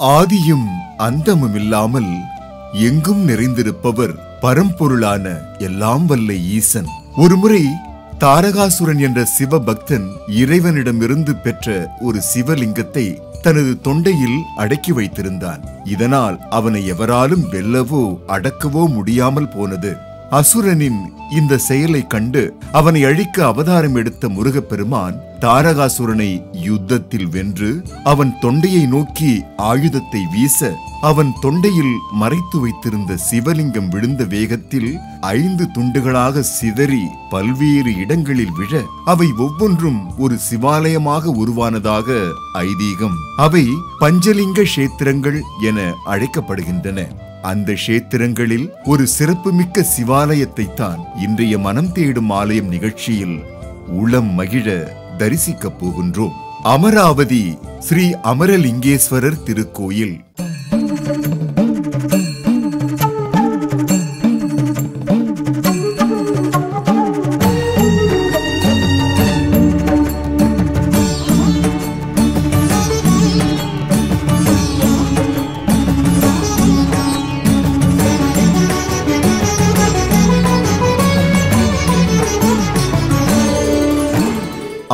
ஆதியும் அந்தமும் இல்லாமல் எங்கும் நிறைந்திருப்பவர் பரம்பொருளான எல்லாம் வல்ல ஈசன். ஒருமுறை தாரகாசுரன் என்ற சிவபக்தன் இறைவனிடமிருந்து பெற்ற ஒரு சிவலிங்கத்தை தனது தொண்டையில் அடக்கி வைத்திருந்தான். இதனால் அவனை எவராலும் வெல்லவோ அடக்கவோ முடியாமல் போனது. அசுரனின் இந்த செயலை கண்டு அவனை அழிக்க அவதாரம் எடுத்த முருகப்பெருமான் தாரகாசுரனை யுத்தத்தில் வென்று அவன் தொண்டையை நோக்கி ஆயுதத்தை வீச அவன் தொண்டையில் மறைத்து வைத்திருந்த சிவலிங்கம் விழுந்த வேகத்தில் 5 துண்டுகளாக சிதறி பல்வேறு இடங்களில் விழ அவை ஒவ்வொன்றும் ஒரு சிவாலயமாக உருவானதாக ஐதீகம். அவை பஞ்சலிங்க கஷேத்திரங்கள் என அழைக்கப்படுகின்றன. அந்த கஷேத்திரங்களில் ஒரு சிறப்புமிக்க சிவாலயத்தை தான் இன்றைய மனம் தேடும் ஆலயம் நிகழ்ச்சியில் உளம் மகிழ தரிசிக்கப் போகின்றோம். அமராவதி ஸ்ரீ அமரலிங்கேஸ்வரர் திருக்கோயில்.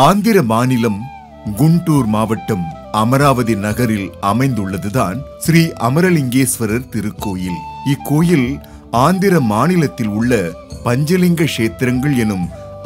ஆந்திர மாநிலம் குண்டூர் மாவட்டம் அமராவதி நகரில் அமைந்துள்ளதுதான் ஸ்ரீ அமரலிங்கேஸ்வரர் திருக்கோயில். இக்கோயில் ஆந்திர மாநிலத்தில் உள்ள பஞ்சலிங்க கஷேத்திரங்கள் எனும்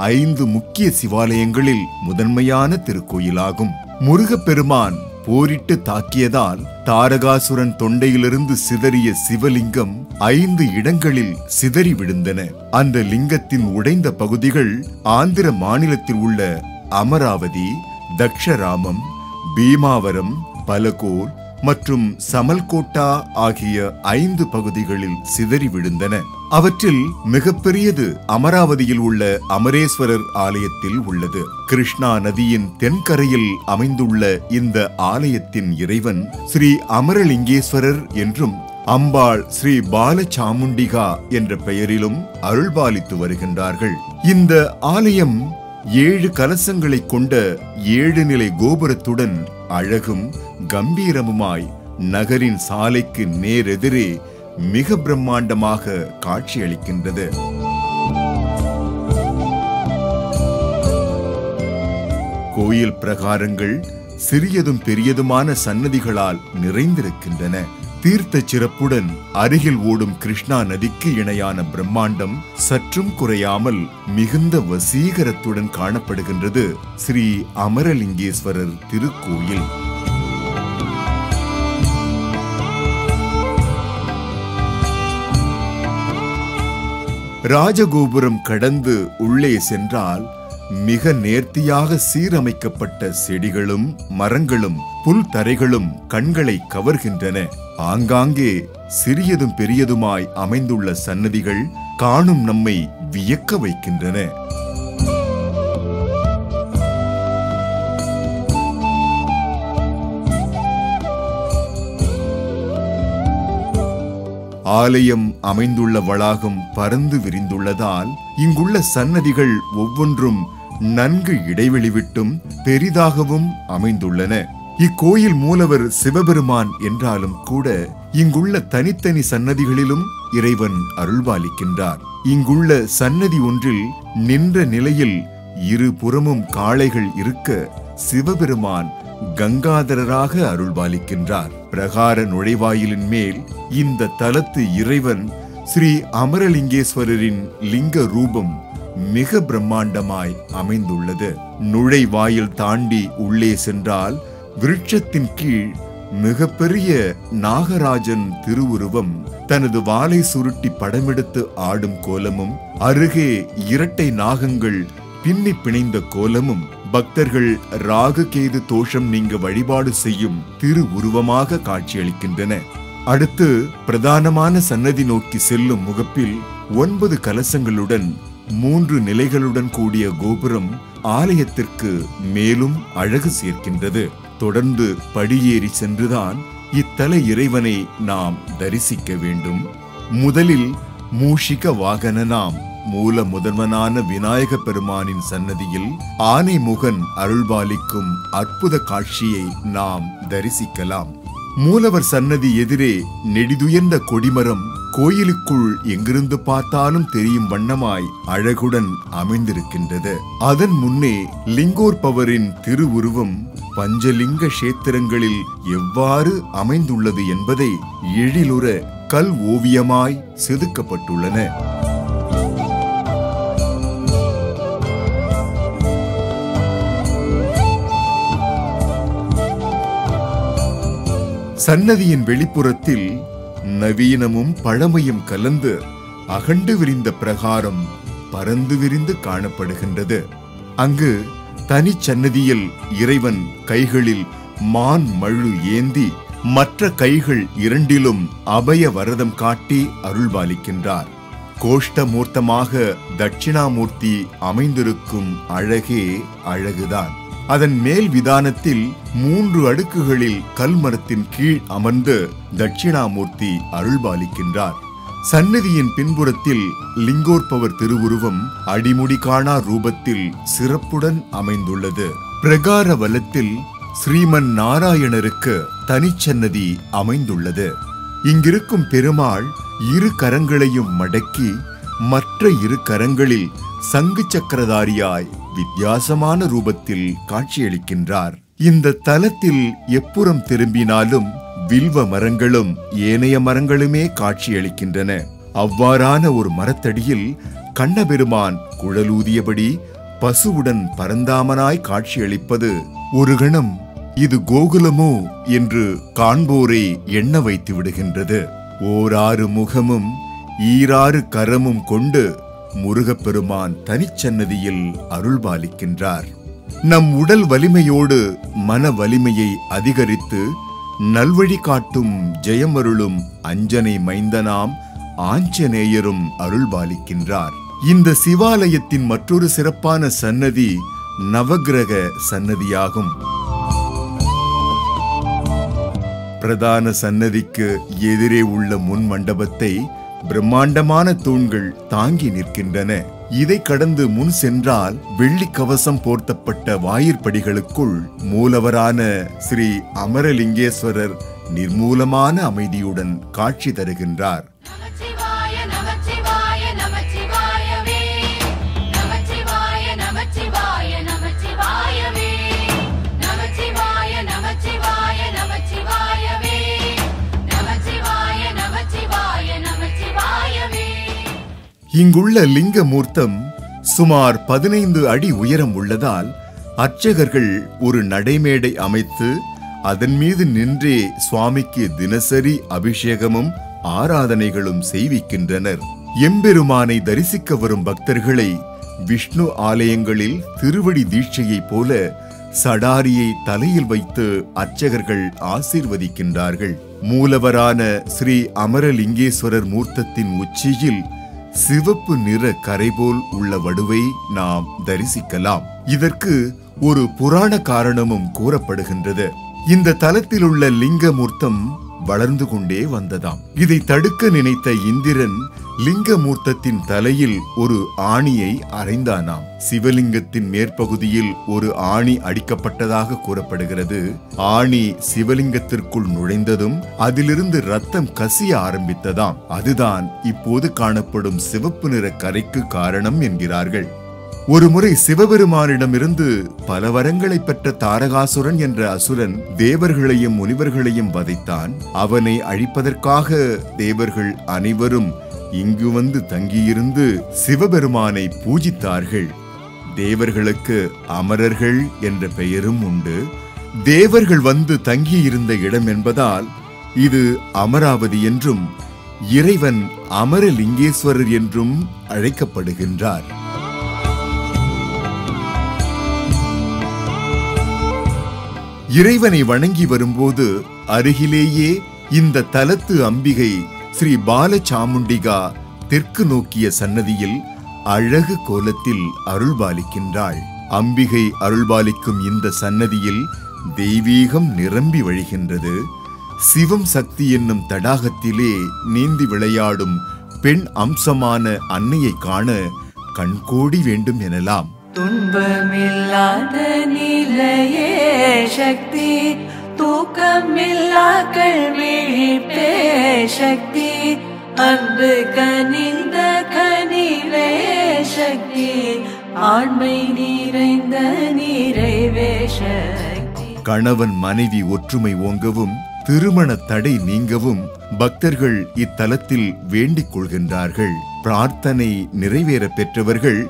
5 முக்கிய சிவாலயங்களில் முதன்மையான திருக்கோயிலாகும். முருகப்பெருமான் போரிட்டு தாக்கியதால் தாரகாசுரன் தொண்டையிலிருந்து சிதறிய சிவலிங்கம் 5 இடங்களில் சிதறி விழுந்தன. அந்த லிங்கத்தின் உடைந்த பகுதிகள் ஆந்திர மாநிலத்தில் உள்ள அமராவதி, தக்ஷராமம், பீமாவரம், பலகோல் மற்றும் சமல்கோட்டா ஆகிய 5 பகுதிகளில் சிதறி விழுந்தன. அவற்றில் மிகப்பெரியது அமராவதியில் உள்ள அமரேஸ்வரர் ஆலயத்தில் உள்ளது. கிருஷ்ணா நதியின் தென்கரையில் அமைந்துள்ள இந்த ஆலயத்தின் இறைவன் ஸ்ரீ அமரலிங்கேஸ்வரர் என்றும் அம்பாள் ஸ்ரீ பாலசாமுண்டிகா என்ற பெயரிலும் அருள்பாலித்து வருகின்றார்கள். இந்த ஆலயம் 7 கலசங்களை கொண்ட 7 நிலை கோபுரத்துடன் அழகும் கம்பீரமுமாய் நகரின் சாலைக்கு நேரெதிரே மிக பிரம்மாண்டமாக காட்சியளிக்கின்றது. கோயில் பிரகாரங்கள் சிறியதும் பெரியதுமான சன்னதிகளால் நிறைந்திருக்கின்றன. தீர்த்த சிறப்புடன் அருகில் ஓடும் கிருஷ்ணா நதிக்கு இணையான பிரம்மாண்டம் சற்றும் குறையாமல் மிகுந்த வசீகரத்துடன் காணப்படுகின்றது ஸ்ரீ அமரலிங்கேஸ்வரர் திருக்கோயில். ராஜகோபுரம் கடந்து உள்ளே சென்றால் மிக நேர்த்தியாக சீரமைக்கப்பட்ட செடிகளும் மரங்களும் புல் தரைகளும் கண்களை கவர்கின்றன. ஆங்காங்கே சிறியதும் பெரியதுமாய் அமைந்துள்ள சன்னதிகள் காணும் நம்மை வியக்க வைக்கின்றன. ஆலயம் அமைந்துள்ள வளாகம் பரந்து விரிந்துள்ளதால் இங்குள்ள சன்னதிகள் ஒவ்வொன்றும் நன்கு இடைவெளி விட்டும் பெரிதாகவும் அமைந்துள்ளன. இக்கோயில் மூலவர் சிவபெருமான் என்றாலும் கூட இங்குள்ள தனித்தனி சன்னதிகளிலும் இறைவன் அருள்பாலிக்கின்றார். இங்குள்ள சன்னதி ஒன்றில் நின்ற நிலையில் 2 புறமும் காளைகள் இருக்க சிவபெருமான் கங்காதரராக அருள்பாலிக்கின்றார். பிரகார நுழைவாயிலின் மேல் இந்த தலத்து இறைவன் ஸ்ரீ அமரலிங்கேஸ்வரரின் லிங்க ரூபம் மிக பிரம்மாண்டமாய் அமைந்துள்ளது. நுழைவாயில் தாண்டி உள்ளே சென்றால் விருட்சத்தின் கீழ் மிகப்பெரிய நாகராஜன் திருவுருவம் தனது வாளை சுருட்டி படமெடுத்து ஆடும் கோலமும், அருகே 2 நாகங்கள் பின்னி பிணைந்த கோலமும் பக்தர்கள் ராகு கேது தோஷம் நீங்க வழிபாடு செய்யும் திருவுருவமாக காட்சியளிக்கின்றன. அடுத்து பிரதானமான சன்னதி நோக்கி செல்லும் முகப்பில் 9 கலசங்களுடன் 3 நிலைகளுடன் கூடிய கோபுரம் ஆலயத்திற்கு மேலும் அழகு சேர்க்கின்றது. தொடர்ந்து படியேறி சென்றுதான் இத்தல இறைவனை நாம் தரிசிக்க வேண்டும். முதலில் மூஷிக வாகனனாம் மூல முதல்வனான விநாயக பெருமானின் சன்னதியில் ஆனை முகன் அருள்பாலிக்கும் அற்புத காட்சியை நாம் தரிசிக்கலாம். மூலவர் சன்னதி எதிரே நெடிதுயர்ந்த கொடிமரம் கோயிலுக்குள் எங்கிருந்து பார்த்தாலும் தெரியும் வண்ணமாய் அழகுடன் அமைந்திருக்கின்றது. அதன் முன்னே லிங்கோற்பவரின் திருவுருவம் பஞ்சலிங்க கஷேத்திரங்களில் எவ்வாறு அமைந்துள்ளது என்பதை எழிலுற கல் ஓவியமாய் செதுக்கப்பட்டுள்ளன. சன்னதியின் வெளிப்புறத்தில் நவீனமும் பழமையும் கலந்து அகண்டு விரிந்த பிரகாரம் பரந்து விரிந்து காணப்படுகின்றது. அங்கு தனி சன்னதியில் இறைவன் கைகளில் மான் மழு ஏந்தி மற்ற கைகள் இரண்டிலும் அபய வரதம் காட்டி அருள்பாலிக்கின்றார். கோஷ்டமூர்த்தமாக தட்சிணாமூர்த்தி அமைந்திருக்கும் அழகே அழகுதான். அதன் மேல் விதானத்தில் 3 அடுக்குகளில் கல்மரத்தின் கீழ் அமர்ந்து தட்சிணாமூர்த்தி அருள்பாலிக்கின்றார். சன்னதியின் பின்புறத்தில் லிங்கோற்பவர் திருவுருவம் அடிமுடி காணா ரூபத்தில் சிறப்புடன் அமைந்துள்ளது. பிரகார வலத்தில் ஸ்ரீமன் நாராயணருக்கு தனிச்சன்னதி அமைந்துள்ளது. இங்கிருக்கும் பெருமாள் 2 கரங்களையும் மடக்கி மற்ற 2 கரங்களில் சங்கு சக்கரதாரியாய் வித்தியாசமான ரூபத்தில் காட்சியளிக்கின்றார். இந்த தலத்தில் எப்புறம் திரும்பினாலும் வில்வ மரங்களும் ஏனைய மரங்களுமே காட்சியளிக்கின்றன. அவ்வாறான ஒரு மரத்தடியில் கண்ணபெருமான் குழலூதியபடி பசுவுடன் பரந்தாமனாய் காட்சியளிப்பது ஒரு கணம் இது கோகுலமோ என்று காண்போரை எண்ண வைத்து விடுகின்றது. 6 முகமும் 6 கரமும் கொண்டு முருகப்பெருமான் தனிச்சன்னதியில் அருள்பாலிக்கின்றார். நம் உடல் வலிமையோடு மன வலிமையை அதிகரித்து நல்வழி காட்டும் ஜெயமருளும் அஞ்சனை மைந்தனாம் ஆஞ்சநேயரும் அருள்பாலிக்கின்றார். இந்த சிவாலயத்தின் மற்றொரு சிறப்பான சன்னதி நவக்கிரக சன்னதியாகும். பிரதான சன்னதிக்கு எதிரே உள்ள முன் மண்டபத்தை பிரம்மாண்டமான தூண்கள் தாங்கி நிற்கின்றன. இதை கடந்து முன் சென்றால் வெள்ளி கவசம் போர்த்தப்பட்ட வாயிற்படிகளுக்குள் மூலவரான ஸ்ரீ அமரலிங்கேஸ்வரர் நிர்மூலமான அமைதியுடன் காட்சி தருகின்றார். இங்குள்ள லிங்க மூர்த்தம் சுமார் 15 அடி உயரம் உள்ளதால் அர்ச்சகர்கள் ஒரு நடைமேடை அமைத்து அதன் மீது நின்றே சுவாமிக்கு தினசரி அபிஷேகமும் ஆராதனைகளும் செய்விக்கின்றனர். எம்பெருமானை தரிசிக்க வரும் பக்தர்களை விஷ்ணு ஆலயங்களில் திருவடி தீட்சையைப் போல சடாரியை தலையில் வைத்து அர்ச்சகர்கள் ஆசீர்வதிக்கின்றார்கள். மூலவரான ஸ்ரீ அமரலிங்கேஸ்வரர் மூர்த்தத்தின் உச்சியில் சிவப்பு நிற கரைபோல் உள்ள வடுவை நாம் தரிசிக்கலாம். இதற்கு ஒரு புராண காரணமும் கூறப்படுகின்றது. இந்த தலத்தில் உள்ள லிங்கமூர்த்தம் வளர்ந்து கொண்டே வந்ததாம். இதை தடுக்க நினைத்த இந்திரன் லிங்கமூர்த்தத்தின் தலையில் ஒரு ஆணியை அறைந்தானாம். சிவலிங்கத்தின் மேற்பகுதியில் ஒரு ஆணி அடிக்கப்பட்டதாக கூறப்படுகிறது. ஆணி சிவலிங்கத்திற்குள் நுழைந்ததும் அதிலிருந்து ரத்தம் கசிய ஆரம்பித்ததாம். அதுதான் இப்போது காணப்படும் சிவப்பு நிற கரைக்கு காரணம் என்கிறார்கள். ஒருமுறை சிவபெருமானிடமிருந்து பல வரங்களை பெற்ற தாரகாசுரன் என்ற அசுரன் தேவர்களையும் முனிவர்களையும் வதைத்தான். அவனை அழிப்பதற்காக தேவர்கள் அனைவரும் இங்கு வந்து தங்கியிருந்து சிவபெருமானை பூஜித்தார்கள். தேவர்களுக்கு அமரர்கள் என்ற பெயரும் உண்டு. தேவர்கள் வந்து தங்கியிருந்த இடம் என்பதால் இது அமராவதி என்றும் இறைவன் அமரலிங்கேஸ்வரர் என்றும் அழைக்கப்படுகின்றார். இறைவனை வணங்கி வரும்போது அருகிலேயே இந்த தலத்து அம்பிகை ஸ்ரீ பாலசாமுண்டிகா தெற்கு நோக்கிய சன்னதியில் அழகு கோலத்தில் அருள்பாலிக்கின்றாள். அம்பிகை அருள்பாலிக்கும் இந்த சன்னதியில் தெய்வீகம் நிரம்பி வழிகின்றது. சிவம் சக்தி என்னும் தடாகத்திலே நீந்தி விளையாடும் பெண் அம்சமான அன்னையை காண கண்கோடி வேண்டும் எனலாம். துன்பமில்லாத நிலையே சக்தி தூக்கமில்லா கல்விழிப்பே சக்தி, அன்பு கனிந்த கனிவே சக்தி, ஆண்மை நிறைந்த நிறைவே சக்தி. கணவன் மனைவி ஒற்றுமை ஓங்கவும் திருமண தடை நீங்கவும் பக்தர்கள் இத்தலத்தில் வேண்டிக் கொள்கின்றார்கள். பிரார்த்தனை நிறைவேற பெற்றவர்கள்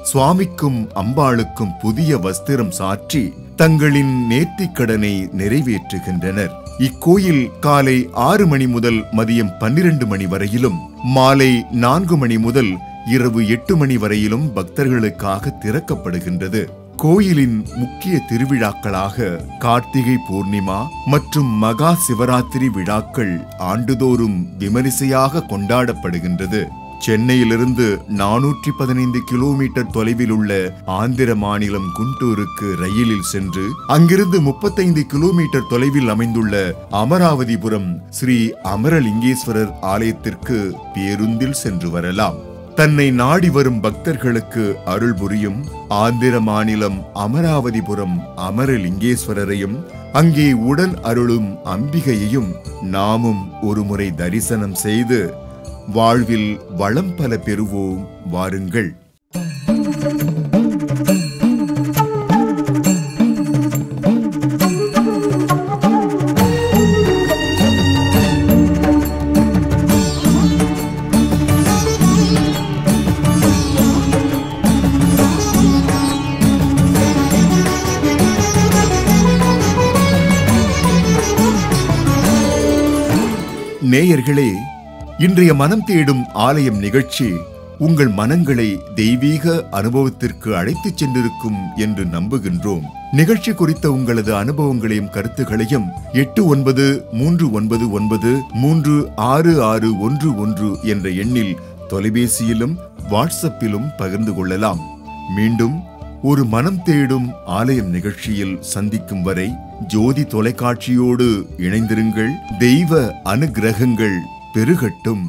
சுவாமிக்கும் அம்பாளுக்கும் புதிய வஸ்திரம் சாற்றி தங்களின் நேர்த்திக்கடனை நிறைவேற்றுகின்றனர். இக்கோயில் காலை 6 மணி முதல் மதியம் 12 மணி வரையிலும், மாலை 4 மணி முதல் இரவு 8 மணி வரையிலும் பக்தர்களுக்காக திறக்கப்படுகின்றது. கோயிலின் முக்கிய திருவிழாக்களாக கார்த்திகை பூர்ணிமா மற்றும் மகா சிவராத்திரி விழாக்கள் ஆண்டுதோறும் விமரிசையாக கொண்டாடப்படுகின்றது. சென்னையிலிருந்து 415 கிலோமீட்டர் தொலைவில் உள்ள ஆந்திர மாநிலம் குண்டூருக்கு ரயிலில் சென்று அங்கிருந்து 35 கிலோமீட்டர் தொலைவில் அமைந்துள்ள அமராவதிபுரம் ஸ்ரீ அமரலிங்கேஸ்வரர் ஆலயத்திற்கு பேருந்தில் சென்று வரலாம். தன்னை நாடி வரும் பக்தர்களுக்கு அருள் புரியும் ஆந்திர மாநிலம் அமராவதிபுரம் அமரலிங்கேஸ்வரரையும் அங்கே உடன் அருளும் அம்பிகையையும் நாமும் ஒருமுறை தரிசனம் செய்து வாழ்வில் வளம் பல பெறுவோம். வாருங்கள். நேயர்களே, இன்றைய மனம் தேடும் ஆலயம் நிகழ்ச்சி உங்கள் மனங்களை தெய்வீக அனுபவத்திற்கு அழைத்துச் சென்றிருக்கும் என்று நம்புகின்றோம். நிகழ்ச்சி குறித்த உங்களது அனுபவங்களையும் கருத்துகளையும் 8939936611 என்ற எண்ணில் தொலைபேசியிலும் வாட்ஸ்அப்பிலும் பகிர்ந்து கொள்ளலாம். மீண்டும் ஒரு மனம் தேடும் ஆலயம் நிகழ்ச்சியில் சந்திக்கும் வரை ஜோதி தொலைக்காட்சியோடு இணைந்திருங்கள். தெய்வ அனுக்கிரகங்கள் பெருகட்டும்.